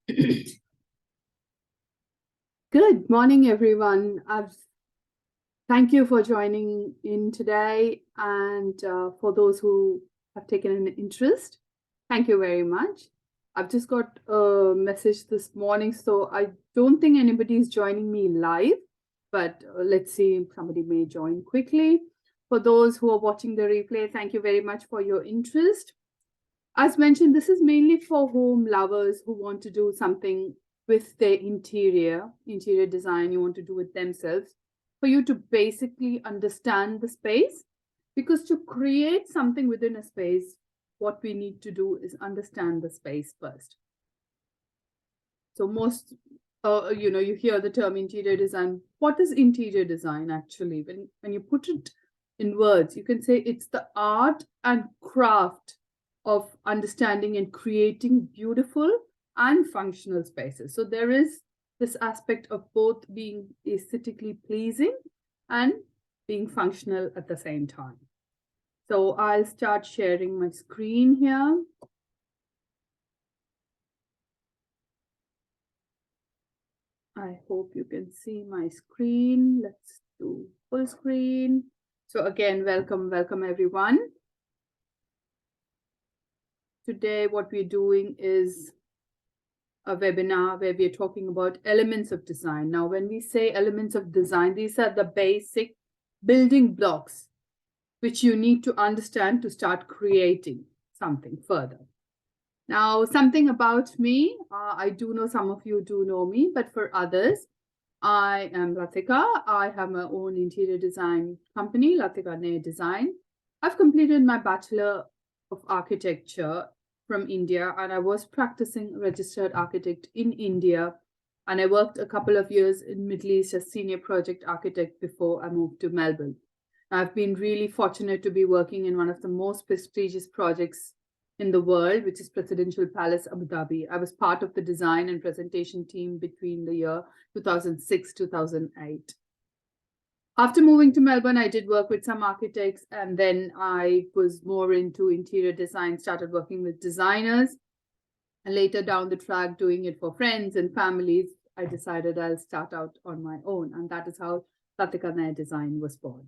Good morning, everyone. Thank you for joining in today, and for those who have taken an interest, thank you very much. I've just got a message this morning, so I don't think anybody is joining me live, but let's see, somebody may join quickly. For those who are watching the replay, thank you very much for your interest. As mentioned, this is mainly for home lovers who want to do something with their interior design, you want to do it themselves, for you to basically understand the space. Because to create something within a space, what we need to do is understand the space first. So most, you hear the term interior design. What is interior design actually? When you put it in words, you can say it's the art and craft of understanding and creating beautiful and functional spaces. So there is this aspect of both being aesthetically pleasing and being functional at the same time. So I'll start sharing my screen here. I hope you can see my screen. Let's do full screen. So again, welcome everyone. Today, what we're doing is a webinar where we're talking about elements of design. Now, when we say elements of design, these are the basic building blocks which you need to understand to start creating something further. Now, something about me, I do know some of you do know me, but for others, I am Latika. I have my own interior design company, Latika Ne Design. I've completed my Bachelor of Architecture from India, and I was practicing registered architect in India. And I worked a couple of years in Middle East as senior project architect before I moved to Melbourne. I've been really fortunate to be working in one of the most prestigious projects in the world, which is Presidential Palace Abu Dhabi. I was part of the design and presentation team between the year 2006-2008. After moving to Melbourne, I did work with some architects, and then I was more into interior design, started working with designers, and later down the track, doing it for friends and families, I decided I'll start out on my own, and that is how Latika Ne Design was born.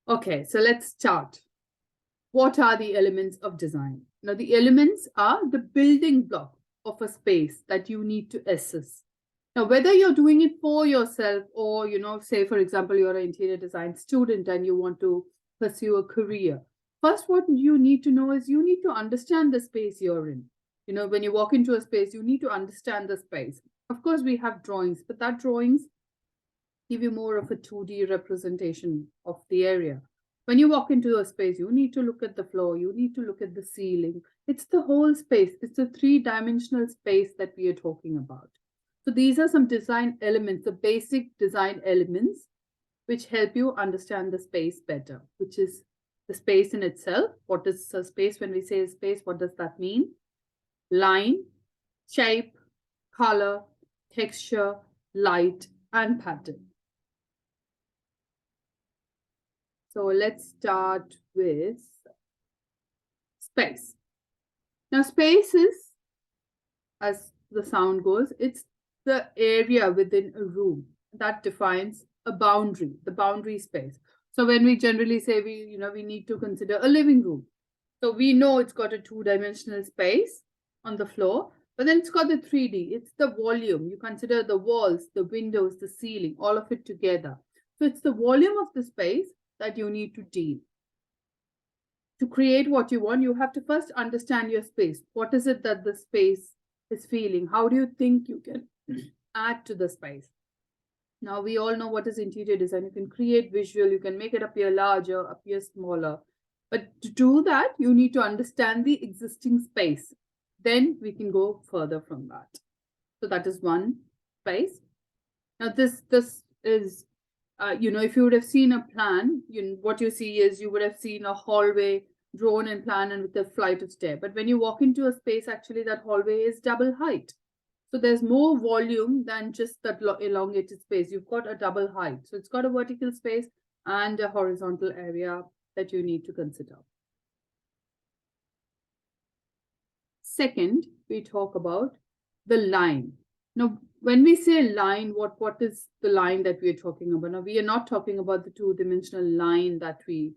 Okay, so let's start. What are the elements of design? Now, the elements are the building block of a space that you need to assess. Now, whether you're doing it for yourself or, say, for example, you're an interior design student and you want to pursue a career. First, what you need to know is you need to understand the space you're in. When you walk into a space, you need to understand the space. Of course, we have drawings, but that drawings give you more of a 2D representation of the area. When you walk into a space, you need to look at the floor, you need to look at the ceiling. It's the whole space. It's a 3-dimensional space that we are talking about. So these are some design elements, the basic design elements, which help you understand the space better, which is the space in itself. What is a space? When we say space, what does that mean? Line, shape, color, texture, light, and pattern. So let's start with space. Now, space is, as the sound goes, it's the area within a room that defines a boundary, the boundary space. So when we generally say we need to consider a living room. So we know it's got a 2-dimensional space on the floor, but then it's got the 3D. It's the volume. You consider the walls, the windows, the ceiling, all of it together. So it's the volume of the space that you need to deal. To create what you want, you have to first understand your space. What is it that the space is feeling? How do you think you can add to the space? Now, we all know what is interior design. You can create visual, you can make it appear larger, appear smaller. But to do that, you need to understand the existing space. Then we can go further from that. So that is one space. Now, this is if you would have seen a plan, what you see is you would have seen a hallway drawn in plan and with a flight of stairs. But when you walk into a space, actually that hallway is double height. So there's more volume than just that elongated space. You've got a double height. So it's got a vertical space and a horizontal area that you need to consider. second, we talk about the line. Now, when we say line, what is the line that we are talking about? Now, we are not talking about the two-dimensional line that we,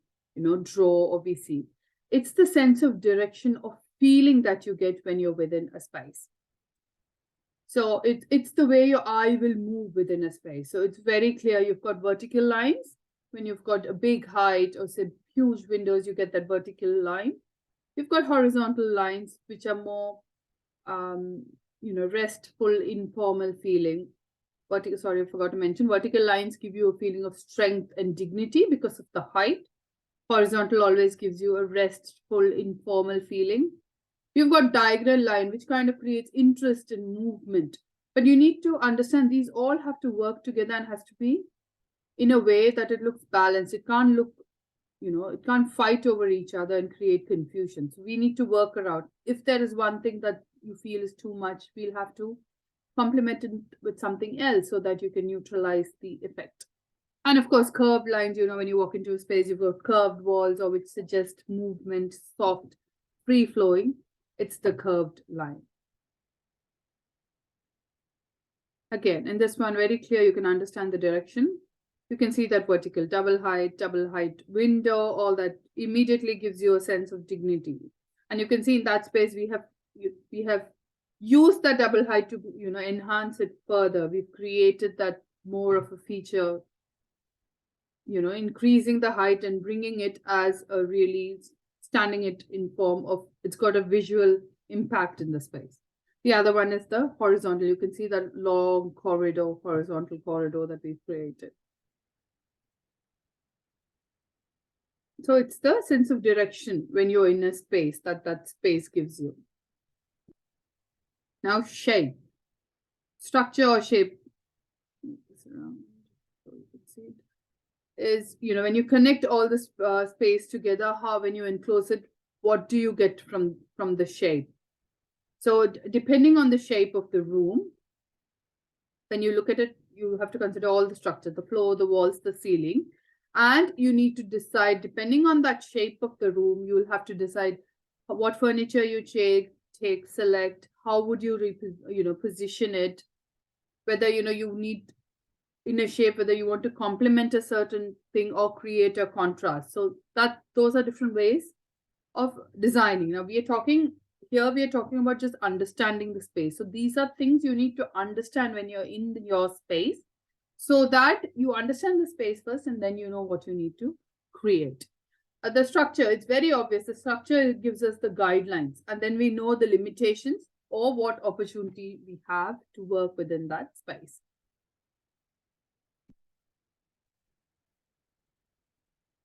draw or we see. It's the sense of direction or feeling that you get when you're within a space. So it's the way your eye will move within a space. So it's very clear. You've got vertical lines. When you've got a big height or say huge windows, you get that vertical line. You've got horizontal lines, which are more, restful, informal feeling. Sorry, I forgot to mention, vertical lines give you a feeling of strength and dignity because of the height. Horizontal always gives you a restful, informal feeling. You've got diagonal line, which kind of creates interest and movement. But you need to understand these all have to work together and has to be in a way that it looks balanced. It can't look, it can't fight over each other and create confusion. So we need to work around. If there is one thing that you feel is too much, we'll have to complement it with something else so that you can neutralize the effect. And of course, curved lines, when you walk into a space, you've got curved walls or which suggest movement, soft, free flowing. It's the curved line. Again, in this one, very clear, you can understand the direction. You can see that vertical double height window, all that immediately gives you a sense of dignity. And you can see in that space, we have used that double height to, enhance it further. We've created that more of a feature, increasing the height and bringing it as a really standing it in form of, it's got a visual impact in the space. The other one is the horizontal. You can see that long corridor, horizontal corridor that we've created. So it's the sense of direction when you're in a space that space gives you. Now shape, structure or shape is, when you connect all this space together, when you enclose it, what do you get from the shape? So depending on the shape of the room, when you look at it, you have to consider all the structure, the floor, the walls, the ceiling. And you need to decide, depending on that shape of the room, you will have to decide what furniture you select, how would you position it, whether, you need in a shape, whether you want to complement a certain thing or create a contrast. So those are different ways of designing. Now we are talking about just understanding the space. So these are things you need to understand when you're in your space, so that you understand the space first and then you know what you need to create. The structure, it's very obvious. The structure gives us the guidelines and then we know the limitations or what opportunity we have to work within that space.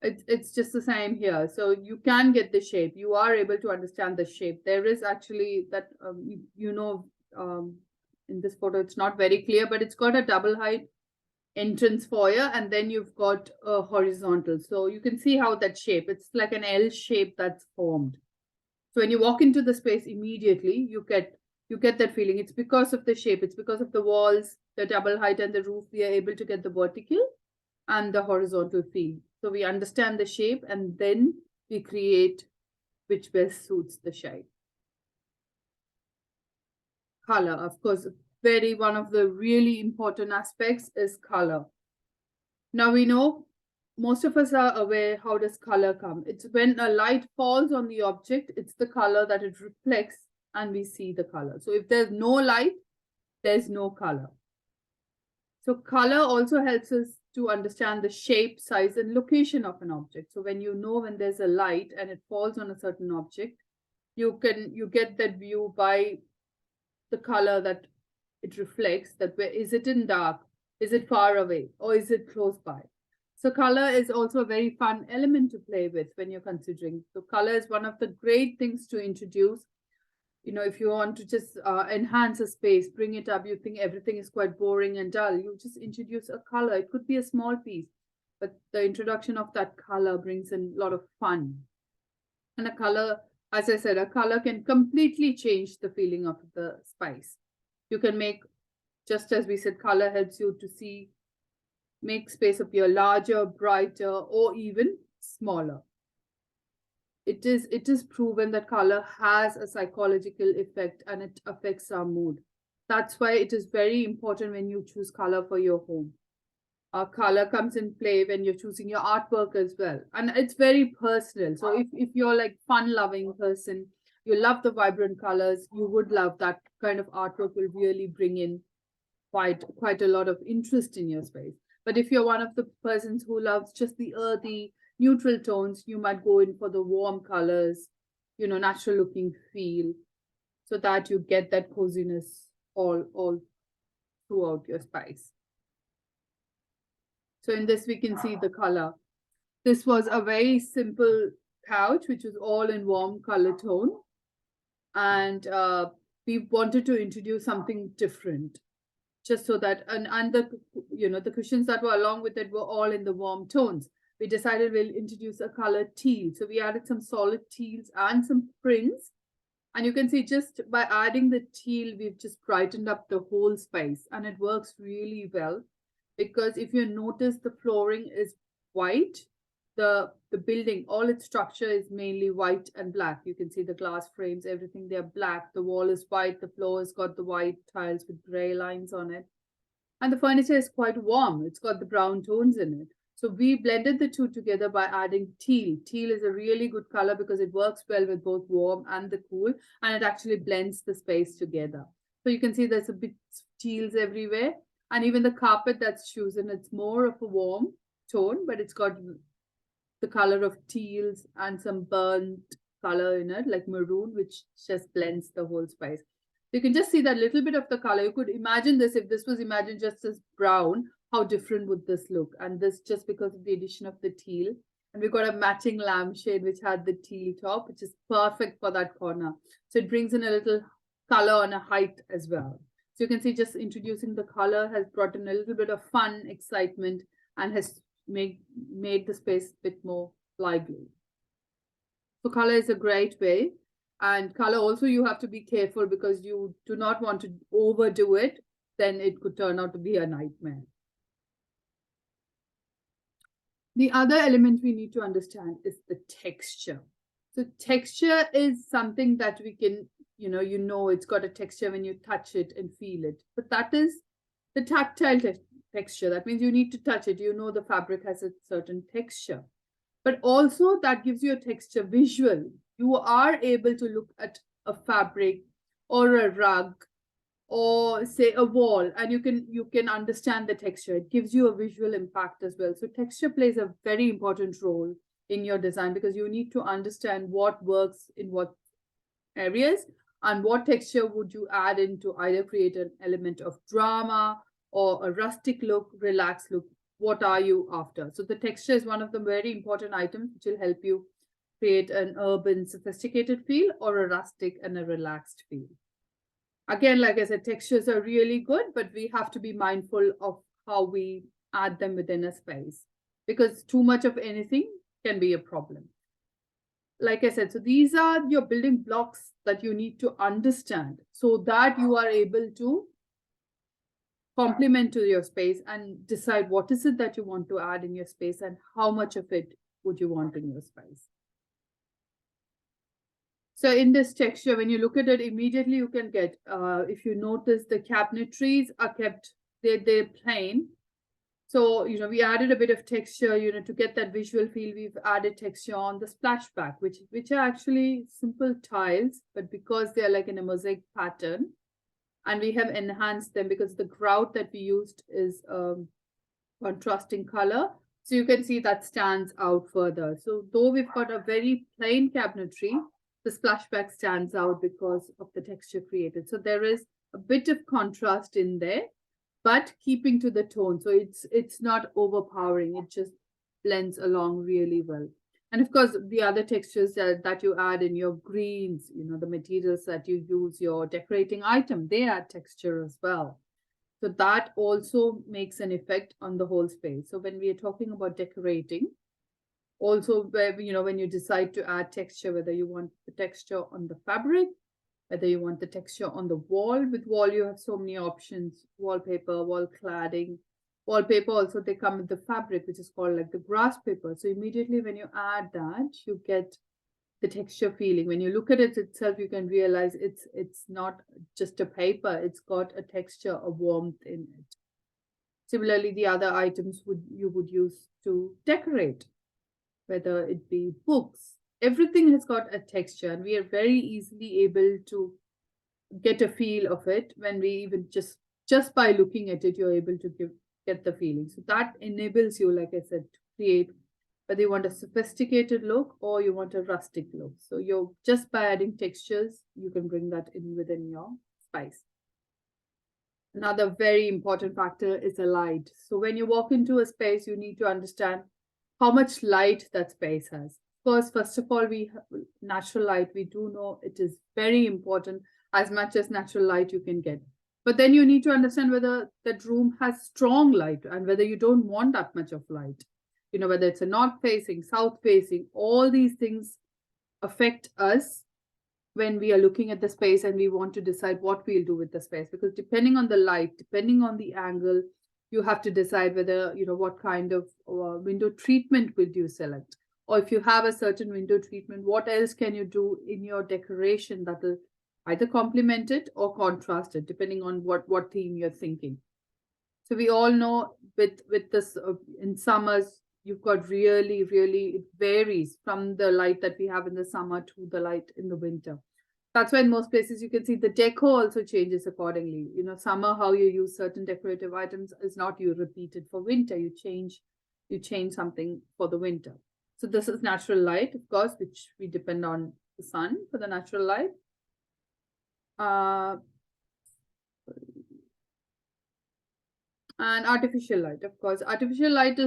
It's just the same here. So you can get the shape. You are able to understand the shape. There is actually that, in this photo, it's not very clear, but it's got a double height entrance foyer and then you've got a horizontal. So you can see how that shape, it's like an L shape that's formed. So when you walk into the space immediately, you get that feeling. It's because of the shape. It's because of the walls, the double height and the roof. We are able to get the vertical and the horizontal feel. So we understand the shape and then we create which best suits the shape. Color, of course, one of the really important aspects is color. Now we know, most of us are aware, how does color come? It's when a light falls on the object, it's the color that it reflects and we see the color. So if there's no light, there's no color. So color also helps us to understand the shape, size, and location of an object. So when when there's a light and it falls on a certain object, you get that view by the color that it reflects, that is it in dark, is it far away, or is it close by? So color is also a very fun element to play with when you're considering. So color is one of the great things to introduce. If you want to just enhance a space, bring it up, you think everything is quite boring and dull, you just introduce a color. It could be a small piece, but the introduction of that color brings in a lot of fun. And a color, as I said, a color can completely change the feeling of the space. You can make, just as we said, color helps you to make space appear larger, brighter, or even smaller. it is proven that color has a psychological effect and it affects our mood. That's why it is very important when you choose color for your home. Color comes in play when you're choosing your artwork as well, and it's very personal. So if you're like fun loving person, you love the vibrant colors, you would love that kind of artwork, will really bring in quite a lot of interest in your space. But if you're one of the persons who loves just the earthy neutral tones, you might go in for the warm colors, natural looking feel, so that you get that coziness all throughout your space. So in this we can see the color. This was a very simple couch which was all in warm color tone, and we wanted to introduce something different, just so that and the cushions that were along with it were all in the warm tones. We decided we'll introduce a color teal, so we added some solid teals and some prints, and you can see just by adding the teal we've just brightened up the whole space, and it works really well. Because if you notice, the flooring is white, the building, all its structure is mainly white and black. You can see the glass frames, everything, they're black, the wall is white, the floor has got the white tiles with gray lines on it, and the furniture is quite warm, it's got the brown tones in it. So we blended the two together by adding teal. Teal is a really good color because it works well with both warm and the cool, and it actually blends the space together. So you can see there's a bit teals everywhere, and even the carpet that's chosen, it's more of a warm tone, but it's got the color of teals and some burnt color in it, like maroon, which just blends the whole space. You can just see that little bit of the color. You could imagine this, if this was imagined just as brown, how different would this look? And this just because of the addition of the teal. And we've got a matching lampshade which had the teal top, which is perfect for that corner. So it brings in a little color and a height as well. So you can see just introducing the color has brought in a little bit of fun, excitement, and has made the space a bit more lively. So color is a great way. And color also, you have to be careful because you do not want to overdo it. Then it could turn out to be a nightmare. The other element we need to understand is the texture. So texture is something that we can, it's got a texture when you touch it and feel it. But that is the tactile texture. That means you need to touch it. The fabric has a certain texture. But also that gives you a texture visual. You are able to look at a fabric or a rug or say a wall, and you can understand the texture. It gives you a visual impact as well. So texture plays a very important role in your design because you need to understand what works in what areas and what texture would you add in to either create an element of drama or a rustic look, relaxed look. What are you after? So the texture is one of the very important items which will help you create an urban, sophisticated feel or a rustic and a relaxed feel. Again, like I said, textures are really good, but we have to be mindful of how we add them within a space because too much of anything can be a problem. Like I said, so these are your building blocks that you need to understand so that you are able to complement to your space and decide what is it that you want to add in your space and how much of it would you want in your space. So in this texture, when you look at it, immediately you can get, if you notice, the cabinetries are kept, they're plain. So, we added a bit of texture, to get that visual feel. We've added texture on the splashback, which are actually simple tiles, but because they're like in a mosaic pattern, and we have enhanced them because the grout that we used is contrasting color. So you can see that stands out further. So though we've got a very plain cabinetry, the splashback stands out because of the texture created. So there is a bit of contrast in there, but keeping to the tone. So it's not overpowering. It just blends along really well. And of course, the other textures that you add in your greens, the materials that you use, your decorating item, they add texture as well. So that also makes an effect on the whole space. So when we are talking about decorating, also, when you decide to add texture, whether you want the texture on the fabric, whether you want the texture on the wall. With wall, you have so many options: wallpaper, wall cladding. Wallpaper also, they come with the fabric, which is called like the grass paper. So immediately when you add that, you get the texture feeling. When you look at it itself, you can realize it's not just a paper, it's got a texture, a warmth in it. Similarly, the other items you would use to decorate, whether it be books, everything has got a texture, and we are very easily able to get a feel of it when we even just by looking at it, you're able to get the feeling. So that enables you, like I said, to create whether you want a sophisticated look or you want a rustic look. So you're just by adding textures, you can bring that in within your spice. Another very important factor is the light. So when you walk into a space, you need to understand how much light that space has. First of all, we have natural light. We do know it is very important, as much as natural light you can get. But then you need to understand whether that room has strong light and whether you don't want that much of light. You know, whether it's a north facing, south facing, all these things affect us when we are looking at the space and we want to decide what we'll do with the space. Because depending on the light, depending on the angle, you have to decide whether, you know, what kind of window treatment will you select. Or if you have a certain window treatment, what else can you do in your decoration that will either complement it or contrast it, depending on what theme you're thinking. So we all know with this in summers, you've got really, it varies from the light that we have in the summer to the light in the winter. That's why in most places you can see the decor also changes accordingly. You know, summer, how you use certain decorative items is not you repeat it for winter. You change something for the winter. So this is natural light, of course, which we depend on the sun for the natural light. And artificial light, of course. Artificial light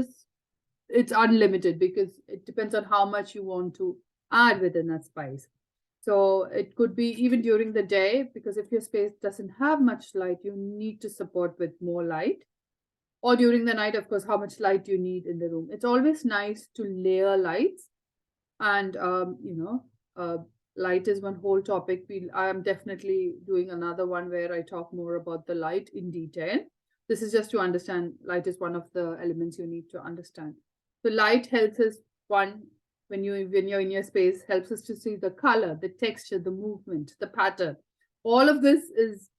it's unlimited because it depends on how much you want to add within that spice. So it could be even during the day, because if your space doesn't have much light, you need to support with more light. Or during the night, of course, how much light you need in the room. It's always nice to layer lights. And, light is one whole topic. I am definitely doing another one where I talk more about the light in detail. This is just to understand light is one of the elements you need to understand. So light helps us, one, when you're in your space, helps us to see the color, the texture, the movement, the pattern. All of this is,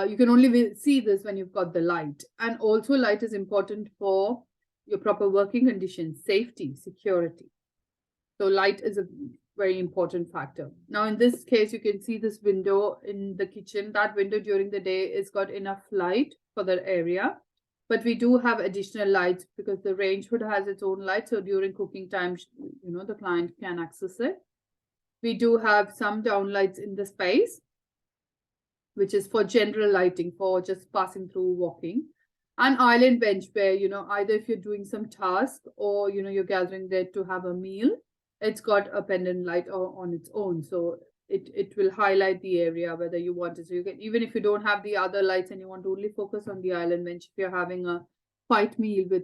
you can only see this when you've got the light. And also light is important for your proper working conditions, safety, security. So light is a very important factor. Now, in this case, you can see this window in the kitchen. That window during the day is got enough light for that area. But we do have additional lights because the range hood has its own light. So during cooking time, you know, the client can access it. We do have some downlights in the space, which is for general lighting, for just passing through, walking. An island bench where, you know, either if you're doing some task or, you know, you're gathering there to have a meal, it's got a pendant light on its own. So it will highlight the area whether you want it. So you can, even if you don't have the other lights and you want to only focus on the island bench, if you're having a quiet meal with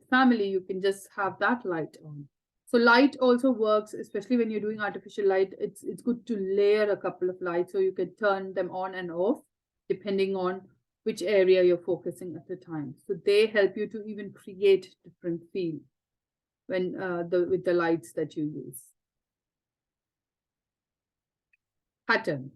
family, you can just have that light on. So light also works, especially when you're doing artificial light. It's good to layer a couple of lights so you can turn them on and off depending on which area you're focusing at the time. So they help you to even create different feel when with the lights that you use. Pattern.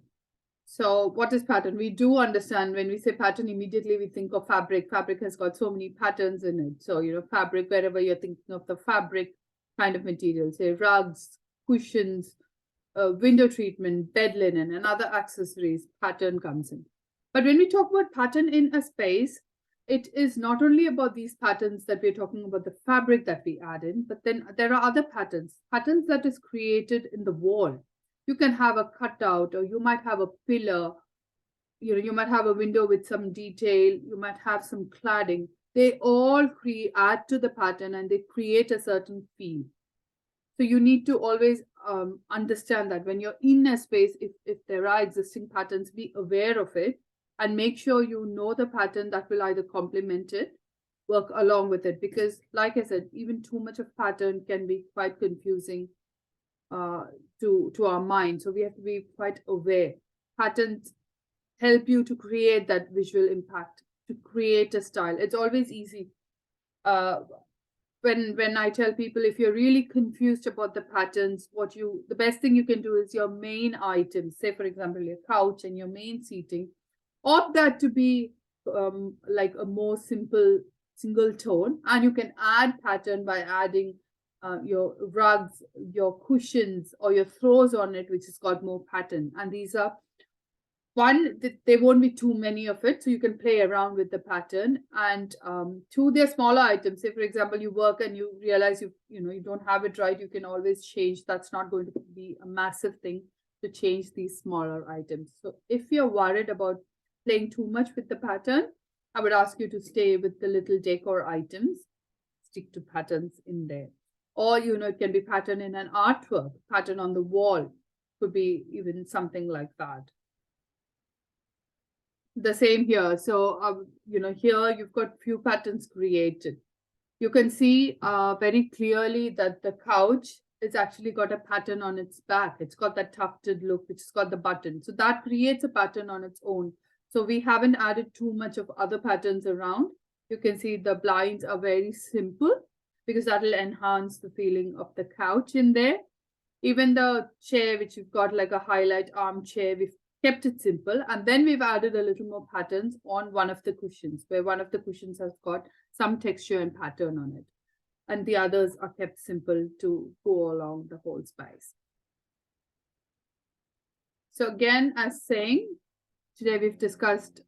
So what is pattern? We do understand when we say pattern, immediately we think of fabric. Fabric has got so many patterns in it. So, you know, fabric, wherever you're thinking of the fabric kind of material, say rugs, cushions, window treatment, bed linen, and other accessories, pattern comes in. But when we talk about pattern in a space, it is not only about these patterns that we're talking about, the fabric that we add in, but then there are other patterns that is created in the wall. You can have a cutout, or you might have a pillar, you know, you might have a window with some detail, you might have some cladding. They all add to the pattern and they create a certain feel. So you need to always understand that when you're in a space, if there are existing patterns, be aware of it and make sure you know the pattern that will either complement it, work along with it. Because like I said, even too much of pattern can be quite confusing to our mind. So we have to be quite aware. Patterns help you to create that visual impact, to create a style. It's always easy. when I tell people, if you're really confused about the patterns, the best thing you can do is your main items, say for example your couch and your main seating, opt that to be like a more simple single tone, and you can add pattern by adding your rugs, your cushions, or your throws on it, which has got more pattern. And these are one, there won't be too many of it, so you can play around with the pattern. And two, they're smaller items. Say for example you work and you realize you don't have it right, you can always change. That's not going to be a massive thing to change these smaller items. So if you're worried about playing too much with the pattern, I would ask you to stay with the little decor items, stick to patterns in there. Or it can be pattern in an artwork, pattern on the wall, could be even something like that. The same here. So, here you've got few patterns created. You can see very clearly that the couch is actually got a pattern on its back. It's got that tufted look, which has got the button. So that creates a pattern on its own. So we haven't added too much of other patterns around. You can see the blinds are very simple because that will enhance the feeling of the couch in there. Even the chair, which you've got like a highlight armchair, we've kept it simple. And then we've added a little more patterns on one of the cushions, where one of the cushions has got some texture and pattern on it. And the others are kept simple to go along the whole space. So again, as saying, today we've discussed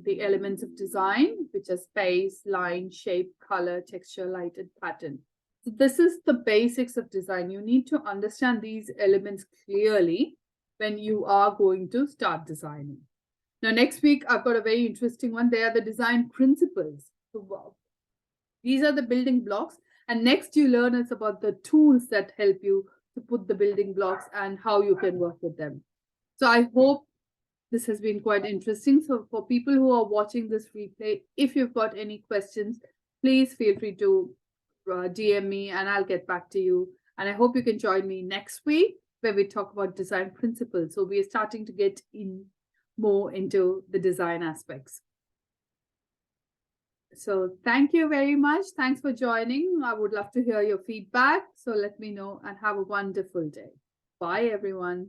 the elements of design, which are space, line, shape, color, texture, light, and pattern. So this is the basics of design. You need to understand these elements clearly when you are going to start designing. Now, next week, I've got a very interesting one. They are the design principles. So, these are the building blocks. And next you learn is about the tools that help you to put the building blocks and how you can work with them. So I hope this has been quite interesting. So for people who are watching this replay, if you've got any questions, please feel free to DM me and I'll get back to you. And I hope you can join me next week where we talk about design principles. So we are starting to get more into the design aspects. So thank you very much. Thanks for joining. I would love to hear your feedback. So let me know and have a wonderful day. Bye, everyone.